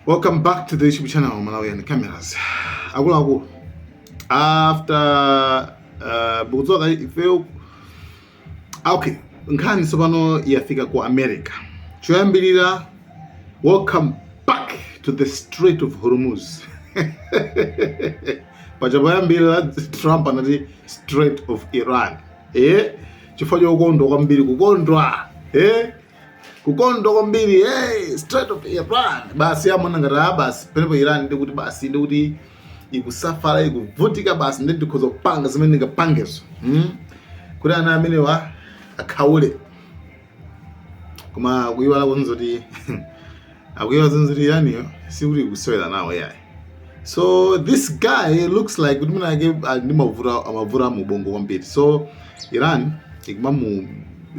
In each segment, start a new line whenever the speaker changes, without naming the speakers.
Welcome back to the YouTube channel, Malawian Cameras. Agulagu. After buzoga ifeo okay, nkhani sobano yafika ku America. Choyambilira, welcome back to the Strait of Hormuz. Pachabayambira Trump anati Strait of Iran. Chifukwa ukondwa kwambiri kukondwa. Kukondwa kwambiri Strait of Iran. Basi amona ngati basi penepo Iran ndi kuti basi ndi kuti ikusafara ikuvutika basi ndi ndikhoza kupanga zimene ndingapangezo. Kuti ana amene wa akhaule. Koma kuyiwala kunzoti akuyiwala kunzoti yani sikuti kusewera nawo yayi. So this guy looks like kuti mina ake amavura mubongo kwambiri. So Iran ikumamu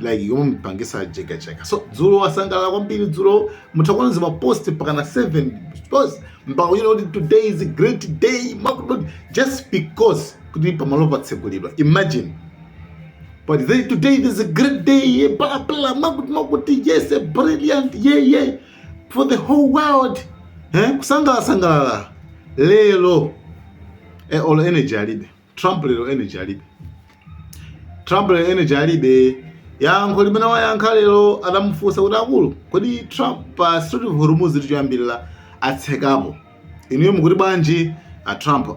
like mpangisa jeka. So dzulo wasangala kwambiri dzulo mutakona zima post pakana 7 post mpaka today is a great day just because kuti pamalopa tsegulidwa. Imagine. But today is a great day, blah blah makuti yes, a brilliant yeah for the whole world. Kusangala lelo all energy alibe. Trump lelo energy alibe. Trump lelo energy alibe. Yankho limene wayankha lero adamufunsa kuti akulu kodi Trump pa Strait of Hormuz lichoyambirira atsekapo inuyo mukuti bwanji a Trump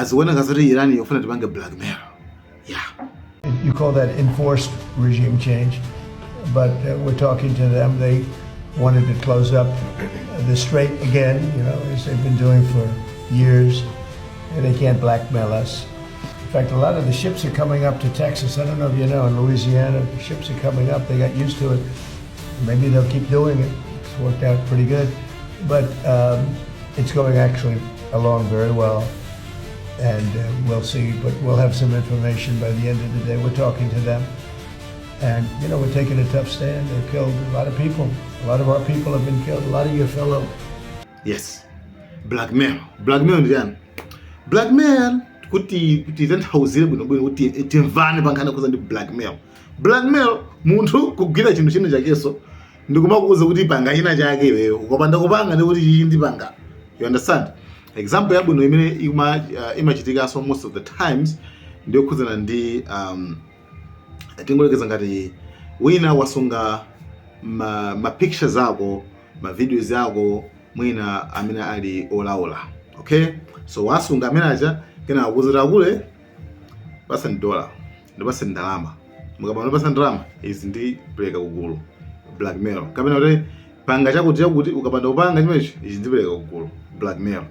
zikuoneka zoti Iran yofuna tipange blackmail.
You call that enforced regime change, but we're talking to them. They wanted to close up the strait again, as they've been doing for years, and they can't blackmail us. In fact, a lot of the ships are coming up to Texas. I don't know if you know, in Louisiana, the ships are coming up. They got used to it. Maybe they'll keep doing it. It's worked out pretty good. But it's going actually along very well. And we'll see, but we'll have some information by the end of the day. We're talking to them. And, we're taking a tough stand. They've killed a lot of people. A lot of our people have been killed. A lot of your fellow.
Yes. Blackmail. Blackmail ndiani. Blackmail kuti zenthauzire bwino kuti timvane pankana kuza ndi blackmail. Blackmail munthu kugwira chinthu chino chakeso ndikumakuuza kuti panga ina chake iweyo ukapanda kupanga ndi kuti chichi ndipanga. You understand? Example yabwino imene imachitika so most of the times ndio kuzana ndi tingolekeza ngati wina wasunga ma pictures zako, ma videos yako mwina amene ali olaola. Okay? So wasunga amene aja kena akuzira kule basa $1 ndibasa ndalama. Mukabana basa ndalama izi ndi pereka kugulu. Blackmail. Kapena kuti panga chakuti ukapanda kupanga chimechi izi ndi pereka kugulu. Blackmail.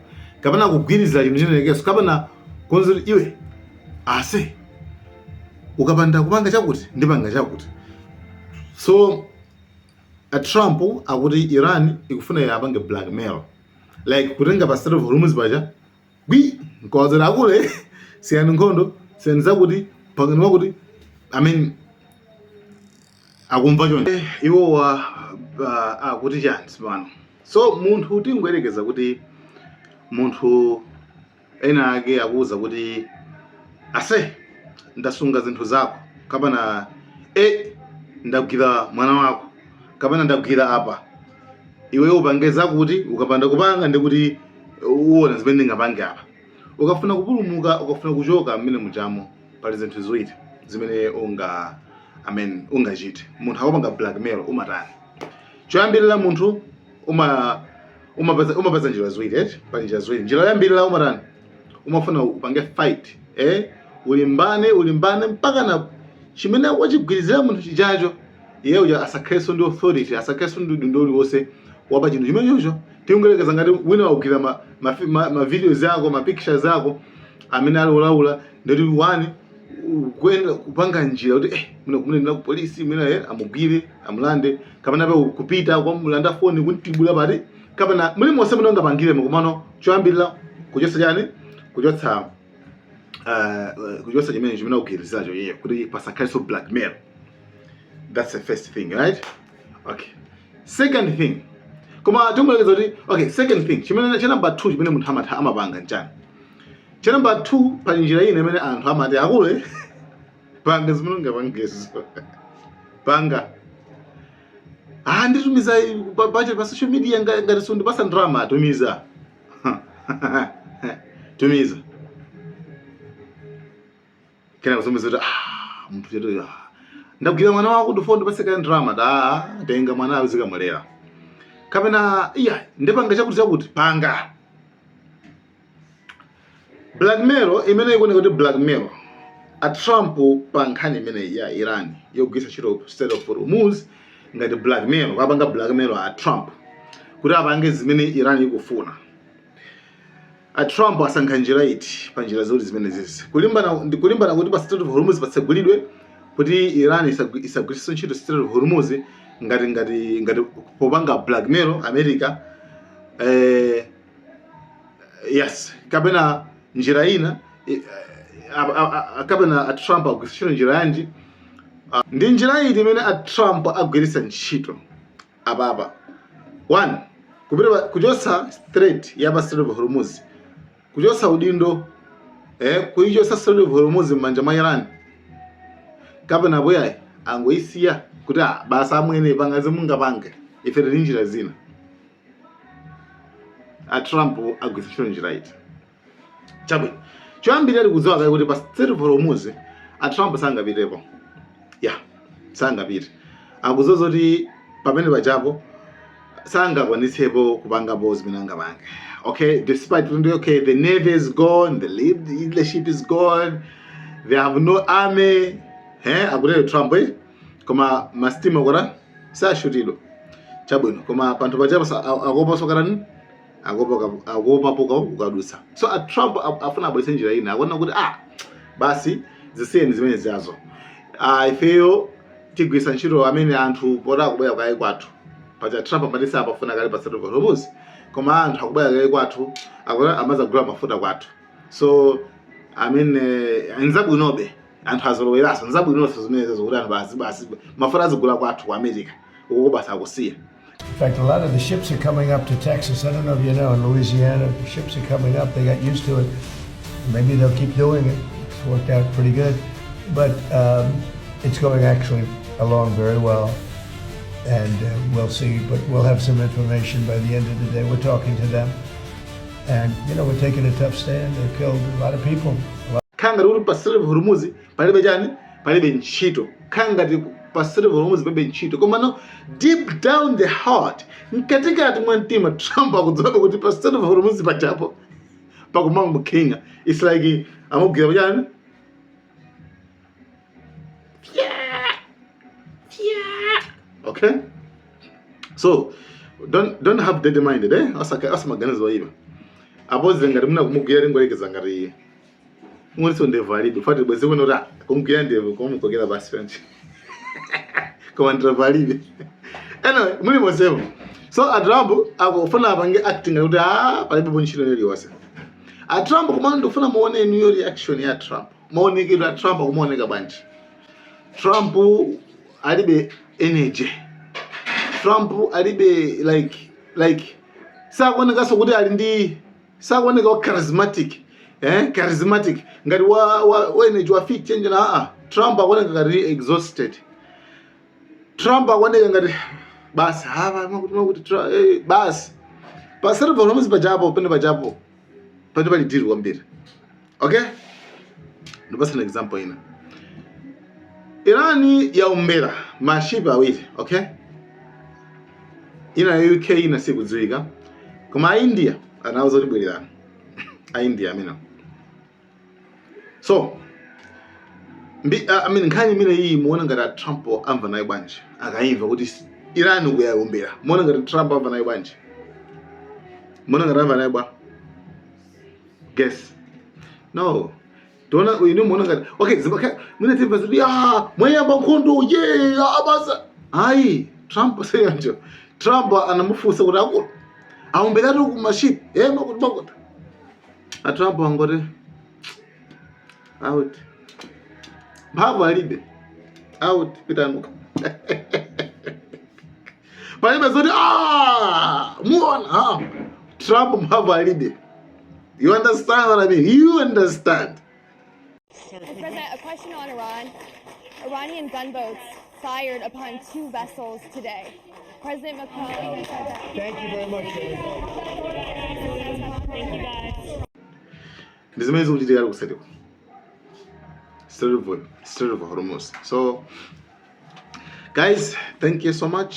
Kapena kugwirizira chinthu chinekeso kapena konzeri iwe ase ukapanda kupanga chakuti ndipanga chakuti. So a Trump akuti Iran ikufuna yapange blackmail like kutenga pa Strait of Hormuz baja nkozera akule siyani nkhondo siyani zakuti pangani kuti akumva chonde iwo akuti chani pano. So munthu tingwerekeza kuti munthu ena ake akuza kuti ase ndasunga zinthu zako kapena ndagwira mwana wako kapena ndagwira apa iwe upangeza kuti ukapanda kupanga ndi kuti uona zimene ndingapange apa. Ukafuna kupulumuka ukafuna kuchoka mmene mujamo pali zinthu ziwiri zimene ungachite. Munthu akapanga blackmail umatani. Choyambirira munthu umapeza njira ziwiri pali njira ziwiri. Njira yoyambirira umatani umafuna upange fight ulimbane mpaka na chimene wachigwirizira munthu chichacho iye uja asakheso ndi authority asakheso ndi udindo uliwonse wapa chinthu chimenecho. Tingolekeza ngati wina wakugwira ma videos yako ma pictures zako amene ali olaula ndoti wani kwenda kupanga njira kuti kumene ku polisi mwina amugwire amulande kapena kupita kwa mulanda phone kuntibula pati kapena muli monse mene ungapangire komano choyambirira kuchotsa chani kuchotsa chimene chimene ukugwiriziracho iye kuti pasakhaleso blackmail. That's the first thing, right? Okay. Second thing. Koma tingolekeza kuti okay, second thing chimene cha number 2 chimene munthu amapanga nchani. Cha number 2 pali njira ine imene anthu amati akule panga zimene ungapangezo. Panga nditumiza pa social media ngati sundipasa drama tumiza. Tumiza. Kena kusomiza kuti munthu cheto ndakugwira mwana wako ndifo ndipaseka drama tenga mwana azikamulera. Kapena ndipanga chakuti panga. Blackmail imene ikuoneka kuti blackmail a Trump pa nkhani imene ya Iran yogwisa ntchito Strait of Hormuz ngati blackmail kapanga blackmail a Trump kuti apange zimene Iran ikufuna. A Trump asankha njira iti pa njira zoti zimene zizi kulimbana kuti pa Strait of Hormuz patsegulidwe kuti Iran isagwiritse ntchito Strait of Hormuz ngati popanga blackmail America. Yes, kapena njira ina kapena a Trump agwiritsa ntchito njira yanji ndi njira iti imene a Trump agwiritsa ntchito apapa. 1 kupita kuchosa Strait ya pa Strait of Hormuz, kuchosa udindo kuichosa Strait of Hormuz m'manja mwa Iran kapena boyayi angoisiya kuti basa amwene pangaze mungapange ife tili njira zina. A Trump agwiritsa ntchito njira iti chabwino choyambirira ali kudziwa kale kuti pa Strait of Hormuz a Trump sangapitepo. Sangapite akudziwa zoti pamene pachapo sangakwanitsepo kupangapo zimene angapange. Okay, despite the navy is gone, the leadership is gone, they have no army. Akutero Trump koma mastima kora sashutidwa chabwino koma panthu pachapo akopa sokarani akopa poka kukadusa. So a Trump afuna abwese njira ina akuona kuti basi zisiyeni zimene zazo. Ifeyo tigwisa ntchito amene anthu pota kubwera kwayi kwathu pacha Trump amatisa apafuna kale pa Strait of Hormuz koma anthu akubwera kale kwathu akuti amazagula mafuta kwathu. So nzabwinobe anthu azoloweraso nzabwinonso zimene zokuti anthu basi mafuta azigula kwathu ku America uko basi akusiya.
In fact, a lot of the ships are coming up to Texas. I don't know if you know, in Louisiana, the ships are coming up. They got used to it. Maybe they'll keep doing it. It's worked out pretty good. But it's going actually along very well. And we'll see. But we'll have some information by the end of the day. We're talking to them. And, we're taking a tough stand. They've killed a lot of people.
Kanga uri pa Strait of Hormuz palibe chani palibe ntchito. Kanga pa Strait of Hormuz palibe ntchito. Koma no deep down the heart mkatikati mwa mtima Trump akudziwa kuti pa Strait of Hormuz pachapo pakumanga mukhinga. It's like amugwira chani okay. So don't have dead minded asa maganizo iba aboze ngati muna kumugwira ringolekeza ngati Mwaliso ndevalibe fati bweze kuno ra kumugwira ndevu kumukogera basi french koma ndevalibe anyway muli mosevo. So a Trump akufuna apange acting kuti palibe bonchiro liliyonse. A Trump kumana ndofuna muone new reaction ya Trump. Maonekero ya Trump kumaoneka bwanji. Trump alibe energy. Trump alibe like sakuoneka so kuti ali ndi sakuoneka charismatic. Charismatic ngati wa energy wa fit change na Trump akuoneka ngati exhausted. Trump akuoneka ngati basi makuti basi pa Strait of Hormuz pachapo pene pachapo pati pali deal kwambiri. Okay, ndipasa an example ina. Irani yaumbera mashipa awiri. Okay, ina UK ina sikudziwika koma India anawuza kuti bwererana India amena. So nkhani imene iyi muona ngati Trump amva nayo bwanji akaimva kuti Iran ukuyaumbera muona ngati Trump amva nayo bwanji muona ngati amva nayo bwa guess no dona muona ngati okay zibaka mine timva zidi mwayamba nkhondo abasa hayi Trump seyanjo Trump anamufusa kuti akulu aumbera ku maship makuti makuti a Trump angoti out mphamvu alibe out pitanuka palibe zoti muona Trump mphamvu alibe. You understand what I mean? You understand.
President, a question on Iran. Iranian gunboats fired upon 2 vessels today. President Macron even said that.
Thank you very much, everybody.
Thank you guys.
ndizimene zikuchitika ali kusatiko Strait of Hormuz. So guys, thank you so much,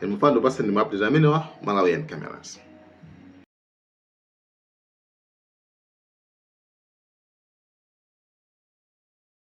and mufando pasani ma update amenewa Malawian Cameras.